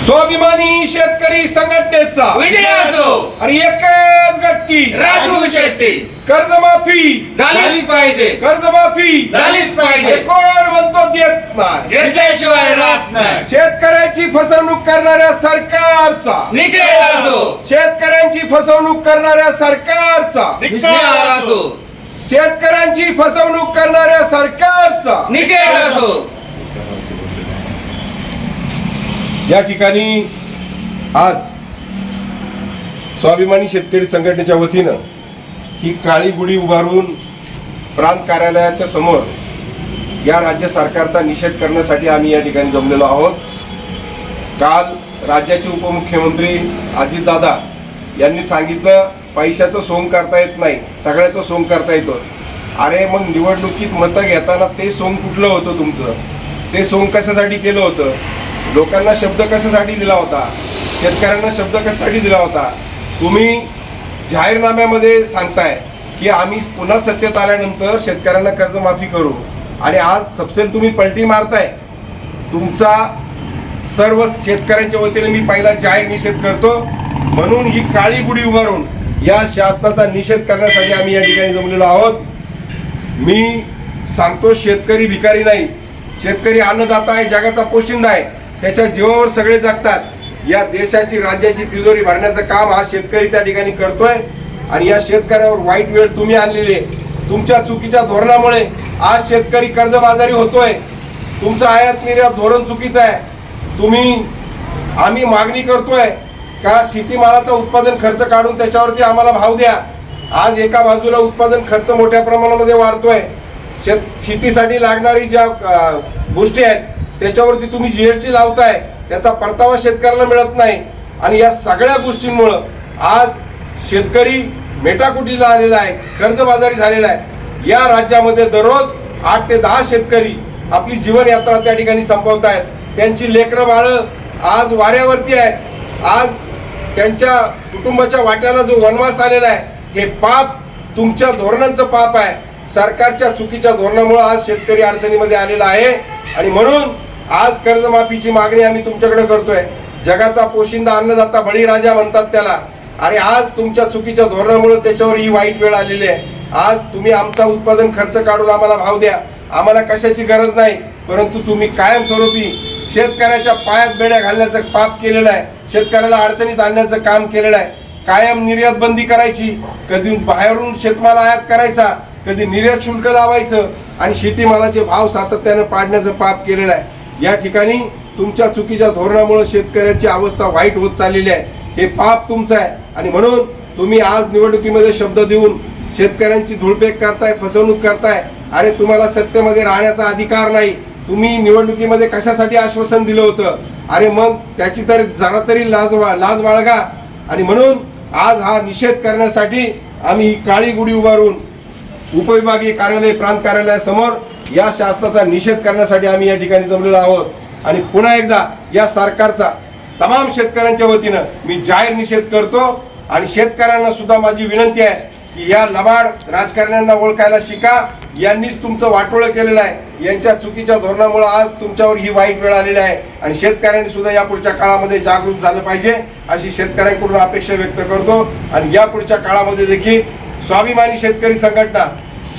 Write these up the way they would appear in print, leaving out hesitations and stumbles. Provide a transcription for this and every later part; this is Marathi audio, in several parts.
स्वाभिमानी शेतकरी संघटनेचा विजय असो. आणि एकच गट्टी राजू शेट्टी. कर्जमाफी झालीच पाहिजे. कर्जमाफी झालीच पाहिजे. हे कोण म्हणतो देत नाही, घेतल्याशिवाय राहत नाही. शेतकऱ्यांची फसवणूक करणाऱ्या सरकारचा निषेध असो. शेतकऱ्यांची फसवणूक करणाऱ्या सरकारचा निषेध असो. शेतकऱ्यांची फसवणूक करणाऱ्या सरकारचा निषेध असो. या ठिकाणी आज स्वाभिमानी शेतकरी संघटनेच्या वतीनं ही काळी गुढी उभारून प्रांत कार्यालयाच्या समोर या राज्य सरकारचा निषेध करण्यासाठी आम्ही या ठिकाणी जमलेलो आहोत. काल राज्याचे उपमुख्यमंत्री अजितदादा यांनी सांगितलं पैशाचं सोंग करता येत नाही, सगळ्याचं सोंग करता येतं. अरे मग निवडणुकीत मतं घेताना ते सोंग कुठलं होतं तुमचं? ते सोंग कशासाठी केलं होतं? लोकांना शब्द कशासाठी दिला होता? शेतकऱ्यांना शब्द कशासाठी दिला होता? तुम्ही जाहीरनाम्यामध्ये सांगताय की आम्ही पुन्हा सत्तेत आल्यानंतर शेतकऱ्यांना कर्जमाफी करू, आणि आज सपसेल तुम्ही पलटी मारताय. तुमचा सर्व शेतकऱ्यांच्या वतीने मी पहिला जाहीर निषेध करतो. म्हणून ही काळी गुढी उभारून या शासनाचा निषेध करण्यासाठी आम्ही या ठिकाणी जमलेलो आहोत. मी सांगतो, शेतकरी भिकारी नाही, शेतकरी अन्नदाता आहे, जगाचा पोशिंदा आहे. त्याच्या जीवावर सगळे जगतात. या देशाची राज्याची तिजोरी भरण्याचं काम हा शेतकरी त्या ठिकाणी करतोय. आणि या शेतकऱ्यावर वाईट वेळ तुम्ही आणलेली आहे. तुमच्या चुकीच्या धोरणामुळे आज शेतकरी कर्जबाजारी होतोय. तुमचं आयात निर्यात धोरण चुकीचं आहे. आम्ही मागणी करतोय का शेतीमालाचा उत्पादन खर्च काढून त्याच्यावरती आम्हाला भाव द्या. आज एका बाजूला उत्पादन खर्च मोठ्या प्रमाणामध्ये वाढतोय. शेतीसाठी लागणारी ज्या गोष्टी आहेत त्याच्यावरती तुम्ही जीएसटी लावताय, त्याचा परतावा शेतकऱ्याला मिळत नाही. आणि या सगळ्या गोष्टींमुळं आज शेतकरी मेटाकुटीला आलेला आहे, कर्जबाजारी झालेला आहे. या राज्यामध्ये दररोज 8 ते 10 शेतकरी आपली जीवनयात्रा त्या ठिकाणी संपवत आहेत. त्यांची लेकरं बाळं आज वाऱ्यावरती आहेत. आज त्यांच्या कुटुंबाच्या वाट्याला जो वनवास आलेला आहे, हे पाप तुमच्या धोरणांचं पाप आहे. सरकारच्या चुकीच्या धोरणामुळे आज शेतकरी अडचणीमध्ये आलेला आहे. आणि म्हणून आज कर्जमाफीची मागणी आम्ही तुमच्याकडे करतोय. जगाचा पोशिंदा अन्नदाता बळीराजा म्हणतात त्याला. अरे आज तुमच्या चुकीच्या धोरणामुळे त्याच्यावर ही वाईट वेळ आलेली आहे. आज तुम्ही आमचा उत्पादन खर्च काढून आम्हाला भाव द्या, आम्हाला कशाची गरज नाही. परंतु तुम्ही कायमस्वरूपी शेतकऱ्याच्या पायात बेड्या घालण्याचं पाप केलेलं आहे. शेतकऱ्याला अडचणीत आणण्याचं काम केलेलं आहे. कायम निर्यात बंदी करायची, कधी बाहेरून शेतमाल आयात करायचा, कधी निर्यात शुल्क लावायचं, आणि शेतीमालाचे भाव सातत्यानं पाडण्याचं पाप केलेलं आहे. या ठिकाणी तुमच्या चुकीच्या धोरणामुळे शेतकऱ्याची अवस्था वाईट होत चाललेली आहे. हे पाप तुमचं आहे. आणि म्हणून तुम्ही आज निवडणुकीमध्ये शब्द देऊन शेतकऱ्यांची धुळपेक करताय, फसवणूक करताय. अरे तुम्हाला सत्तेमध्ये राहण्याचा अधिकार नाही. तुम्ही निवडणुकीमध्ये कशासाठी आश्वासन दिलं होतं? अरे मग त्याची तर जरा तरी लाज बाळगा. आणि म्हणून आज हा निषेध करण्यासाठी आम्ही ही काळी गुढी उभारून उपविभागीय कार्यालय, प्रांत कार्यालयासमोर या शासनाचा निषेध करण्यासाठी आम्ही या ठिकाणी जमलेलो आहोत. आणि पुन्हा एकदा या सरकारचा तमाम शेतकऱ्यांच्या वतीनं मी जाहीर निषेध करतो. आणि शेतकऱ्यांना सुद्धा माझी विनंती आहे की या लबाड राजकारण्यांना ओळखायला शिका. यांनीच तुमचं वाटोळं केलेलं आहे. यांच्या चुकीच्या धोरणामुळे आज तुमच्यावर ही वाईट वेळ आलेली आहे. आणि शेतकऱ्यांनी सुद्धा या पुढच्या काळामध्ये जागृत झालं पाहिजे अशी शेतकऱ्यांकडून अपेक्षा व्यक्त करतो. आणि या पुढच्या काळामध्ये देखील स्वाभिमानी शेतकरी संघटना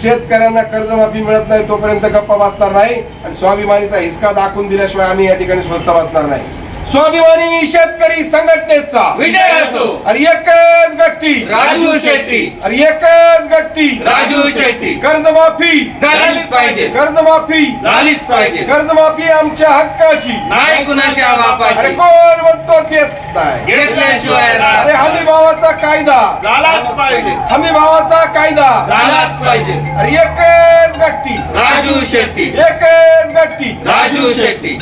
शेतकऱ्यांना कर्जमाफी मिळत नाही तोपर्यंत गप्पा बसणार नाही. आणि स्वाभिमानीचा हिसका दाखवून दिल्याशिवाय आम्ही या ठिकाणी स्वस्थ बसणार नाही. स्वाभिमानी शेतकरी संघटनेचा विजय असो. आणि एकच गट्टी राजू शेट्टी. आणि एकच गट्टी राजू शेट्टी. कर्जमाफी झालीच पाहिजे. कर्जमाफी झालीच पाहिजे. कर्जमाफी आमच्या हक्काची नाही कुणाच्या अरे बापाची. कोण म्हणतो देत नाही? घेतल्याशिवाय राहत अरे हमी भावाचा कायदा झालाच पाहिजे. हमी भावाचा कायदा झालाच पाहिजे. अरे एकच गट्टी राजू शेट्टी. एकच गट्टी राजू शेट्टी.